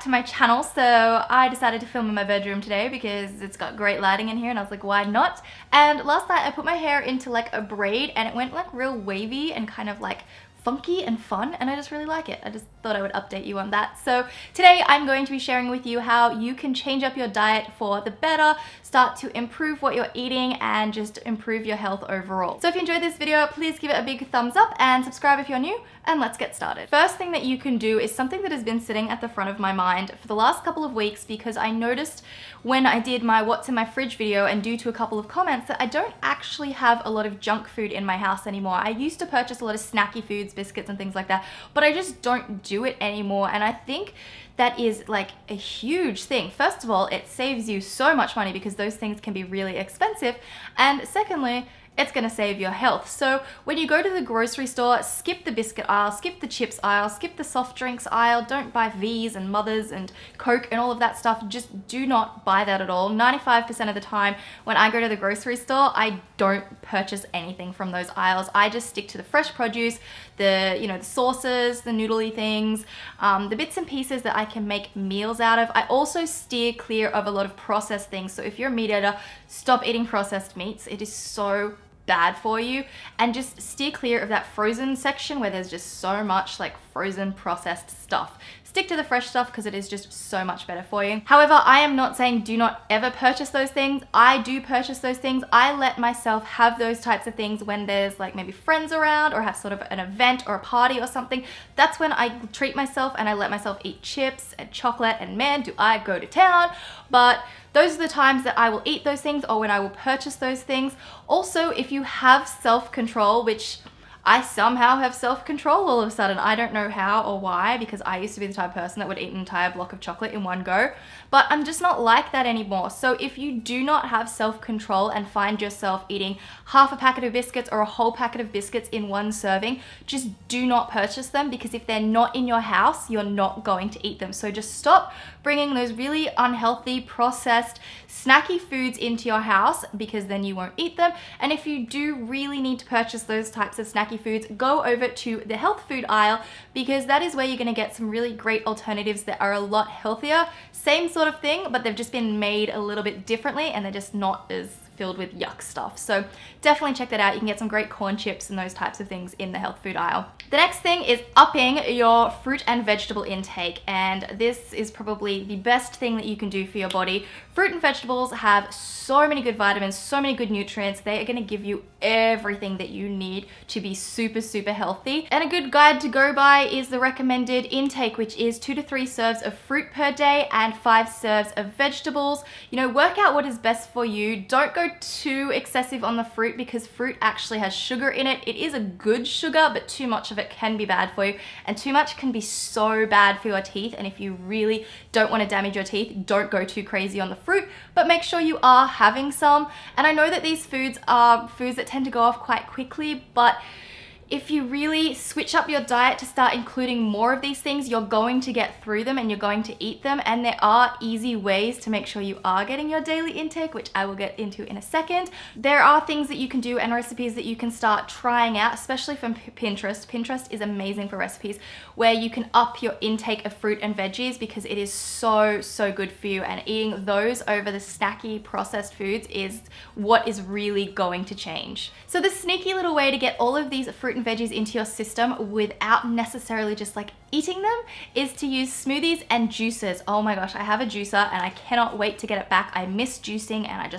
to my channel. So I decided to film in my bedroom today because it's got great lighting in here and I was like, why not? And last night I put my hair into like a braid and it went like real wavy and kind of like funky and fun, and I just really like it. I just thought I would update you on that. So today I'm going to be sharing with you how you can change up your diet for the better, start to improve what you're eating, and just improve your health overall. So if you enjoyed this video, please give it a big thumbs up and subscribe if you're new, and let's get started. First thing that you can do is something that has been sitting at the front of my mind for the last couple of weeks, because I noticed when I did my what's in my fridge video, and due to a couple of comments, that I don't actually have a lot of junk food in my house anymore. I used to purchase a lot of snacky foods, biscuits and things like that, but I just don't do it anymore, and I think that is like a huge thing. First of all, it saves you so much money because those things can be really expensive, and secondly, it's gonna save your health. So when you go to the grocery store, skip the biscuit aisle, skip the chips aisle, skip the soft drinks aisle, don't buy V's and Mothers and Coke and all of that stuff. Just do not buy that at all. 95% of the time when I go to the grocery store, I don't purchase anything from those aisles. I just stick to the fresh produce, the sauces, the noodly things, the bits and pieces that I can make meals out of. I also steer clear of a lot of processed things. So if you're a meat eater, stop eating processed meats. It is so bad for you, and just steer clear of that frozen section where there's just so much like frozen processed stuff. Stick to the fresh stuff because it is just so much better for you. However, I am not saying do not ever purchase those things. I do purchase those things. I let myself have those types of things when there's like maybe friends around or have sort of an event or a party or something. That's when I treat myself and I let myself eat chips and chocolate, and man, do I go to town. But those are the times that I will eat those things, or when I will purchase those things. Also, if you have self-control, which I somehow have self-control all of a sudden. I don't know how or why, because I used to be the type of person that would eat an entire block of chocolate in one go, but I'm just not like that anymore. So if you do not have self-control and find yourself eating half a packet of biscuits or a whole packet of biscuits in one serving, just do not purchase them, because if they're not in your house, you're not going to eat them. So just stop bringing those really unhealthy, processed, snacky foods into your house, because then you won't eat them. And if you do really need to purchase those types of snacky foods, go over to the health food aisle, because that is where you're going to get some really great alternatives that are a lot healthier. Same sort of thing, but they've just been made a little bit differently, and they're just not as filled with yuck stuff. So definitely check that out. You can get some great corn chips and those types of things in the health food aisle. The next thing is upping your fruit and vegetable intake, and this is probably the best thing that you can do for your body. Fruit and vegetables have so many good vitamins, so many good nutrients. They are going to give you everything that you need to be super, super healthy. And a good guide to go by is the recommended intake, which is 2 to 3 serves of fruit per day and 5 serves of vegetables. Work out what is best for you. Don't go too excessive on the fruit, because fruit actually has sugar in it. It is a good sugar, but too much of it can be bad for you, and too much can be so bad for your teeth. And if you really don't want to damage your teeth, don't go too crazy on the fruit, but make sure you are having some. And I know that these foods are foods that tend to go off quite quickly, but if you really switch up your diet to start including more of these things, you're going to get through them and you're going to eat them. And there are easy ways to make sure you are getting your daily intake, which I will get into in a second. There are things that you can do and recipes that you can start trying out, especially from Pinterest. Pinterest is amazing for recipes where you can up your intake of fruit and veggies, because it is so, so good for you. And eating those over the snacky processed foods is what is really going to change. So the sneaky little way to get all of these fruit and veggies into your system without necessarily just like eating them is to use smoothies and juices. Oh my gosh, I have a juicer and I cannot wait to get it back. I miss juicing, and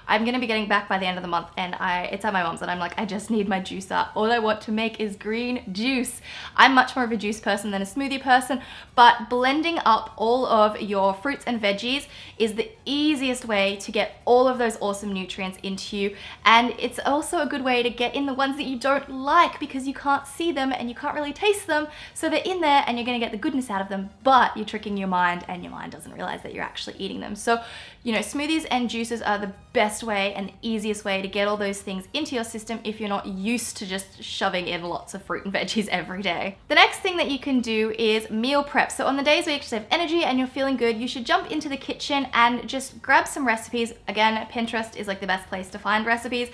I'm gonna be getting back by the end of the month, and it's at my mom's, and I'm like, I just need my juicer. All I want to make is green juice. I'm much more of a juice person than a smoothie person, but blending up all of your fruits and veggies is the easiest way to get all of those awesome nutrients into you. And it's also a good way to get in the ones that you don't like, because you can't see them and you can't really taste them. So they're in there and you're gonna get the goodness out of them, but you're tricking your mind, and your mind doesn't realize that you're actually eating them. So, smoothies and juices are the best way and the easiest way to get all those things into your system if you're not used to just shoving in lots of fruit and veggies every day. The next thing that you can do is meal prep. So on the days where you actually have energy and you're feeling good, you should jump into the kitchen and just grab some recipes. Again, Pinterest is like the best place to find recipes.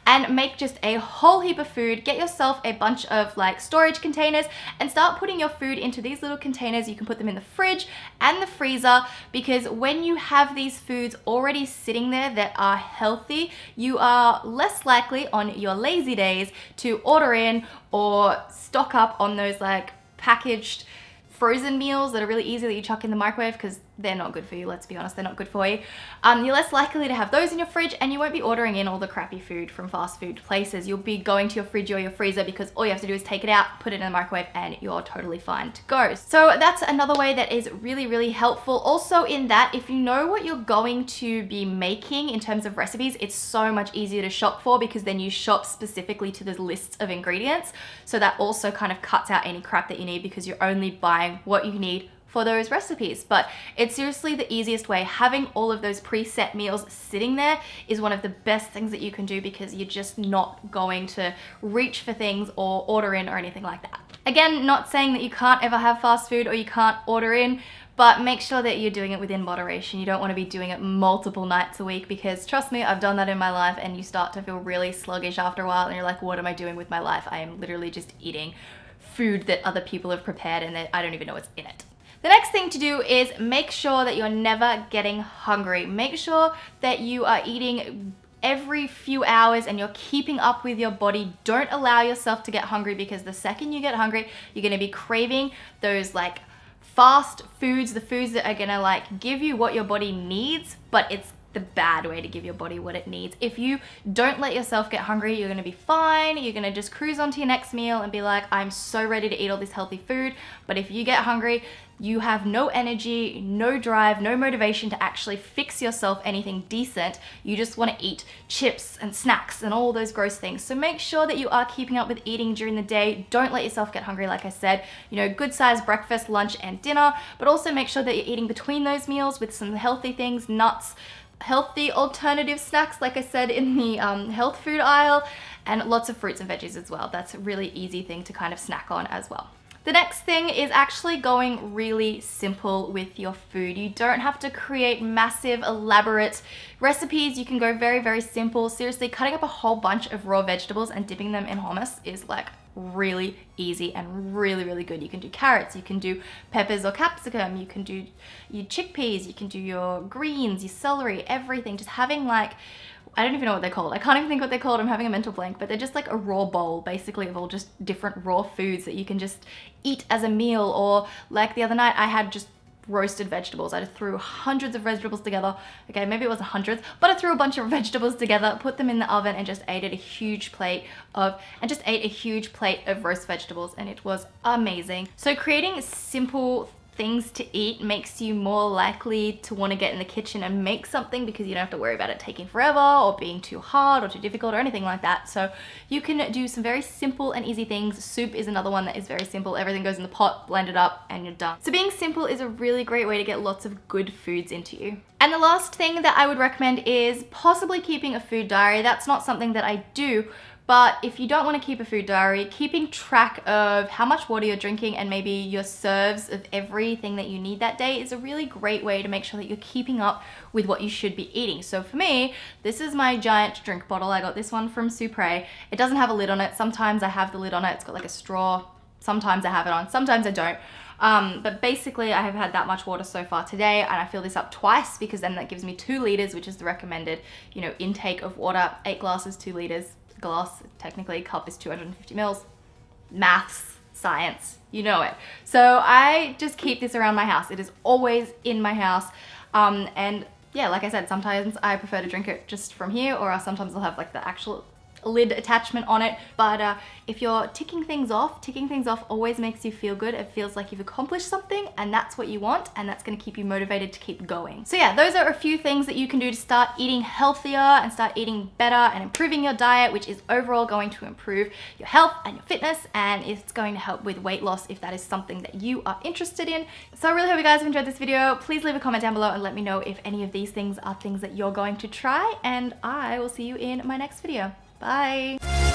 and make just a whole heap of food. Get yourself a bunch of like storage containers and start putting your food into these little containers. You can put them in the fridge and the freezer, because when you have these foods already sitting there that are healthy, you are less likely on your lazy days to order in or stock up on those like packaged frozen meals that are really easy that you chuck in the microwave, because they're not good for you. Let's be honest, they're not good for you. You're less likely to have those in your fridge, and you won't be ordering in all the crappy food from fast food places. You'll be going to your fridge or your freezer, because all you have to do is take it out, put it in the microwave, and you're totally fine to go. So that's another way that is really, really helpful. Also in that, if you know what you're going to be making in terms of recipes, it's so much easier to shop for, because then you shop specifically to the lists of ingredients. So that also kind of cuts out any crap that you need, because you're only buying what you need for those recipes. But it's seriously the easiest way. Having all of those preset meals sitting there is one of the best things that you can do, because you're just not going to reach for things or order in or anything like that. Again, not saying that you can't ever have fast food or you can't order in, but make sure that you're doing it within moderation. You don't want to be doing it multiple nights a week, because trust me, I've done that in my life, and you start to feel really sluggish after a while, and you're like, what am I doing with my life? I am literally just eating food that other people have prepared and that I don't even know what's in it. The next thing to do is make sure that you're never getting hungry. Make sure that you are eating every few hours and you're keeping up with your body. Don't allow yourself to get hungry, because the second you get hungry, you're gonna be craving those like fast foods, the foods that are gonna like give you what your body needs, but it's the bad way to give your body what it needs. If you don't let yourself get hungry, you're gonna be fine. You're gonna just cruise on to your next meal and be like, I'm so ready to eat all this healthy food. But if you get hungry, you have no energy, no drive, no motivation to actually fix yourself anything decent. You just wanna eat chips and snacks and all those gross things. So make sure that you are keeping up with eating during the day. Don't let yourself get hungry, like I said. You know, good sized breakfast, lunch, and dinner, but also make sure that you're eating between those meals with some healthy things, nuts, healthy alternative snacks, like I said, in the health food aisle, and lots of fruits and veggies as well. That's a really easy thing to kind of snack on as well. The next thing is actually going really simple with your food. You don't have to create massive, elaborate recipes. You can go very, very simple. Seriously, cutting up a whole bunch of raw vegetables and dipping them in hummus is like really easy and really, really good. You can do carrots, you can do peppers or capsicum, you can do your chickpeas, you can do your greens, your celery, everything. Just having like, I don't even know what they're called. I can't even think what they're called. I'm having a mental blank, but they're just like a raw bowl basically of all just different raw foods that you can just eat as a meal. Or like the other night I had just roasted vegetables. I just threw hundreds of vegetables together. Okay, maybe it wasn't hundreds, but I threw a bunch of vegetables together, put them in the oven, and just ate a huge plate of roast vegetables, and it was amazing. So creating simple things to eat makes you more likely to want to get in the kitchen and make something, because you don't have to worry about it taking forever or being too hard or too difficult or anything like that. So you can do some very simple and easy things. Soup is another one that is very simple. Everything goes in the pot, blend it up, and you're done. So being simple is a really great way to get lots of good foods into you. And the last thing that I would recommend is possibly keeping a food diary. That's not something that I do, but if you don't want to keep a food diary, keeping track of how much water you're drinking and maybe your serves of everything that you need that day is a really great way to make sure that you're keeping up with what you should be eating. So for me, this is my giant drink bottle. I got this one from Supre. It doesn't have a lid on it. Sometimes I have the lid on it. It's got like a straw. Sometimes I have it on. Sometimes I don't. But basically I have had that much water so far today, and I fill this up twice, because then that gives me 2 liters, which is the recommended, you know, intake of water. 8 glasses, 2 liters. Glass, technically, cup is 250 mils. Maths, science, you know it. So I just keep this around my house. It is always in my house. And yeah, like I said, sometimes I prefer to drink it just from here, or sometimes I'll have like the actual lid attachment on it. But if you're ticking things off always makes you feel good. It feels like you've accomplished something, and that's what you want, and that's going to keep you motivated to keep going. So yeah, those are a few things that you can do to start eating healthier and start eating better and improving your diet, which is overall going to improve your health and your fitness, and it's going to help with weight loss if that is something that you are interested in. So I really hope you guys have enjoyed this video. Please leave a comment down below and let me know if any of these things are things that you're going to try, and I will see you in my next video. Bye.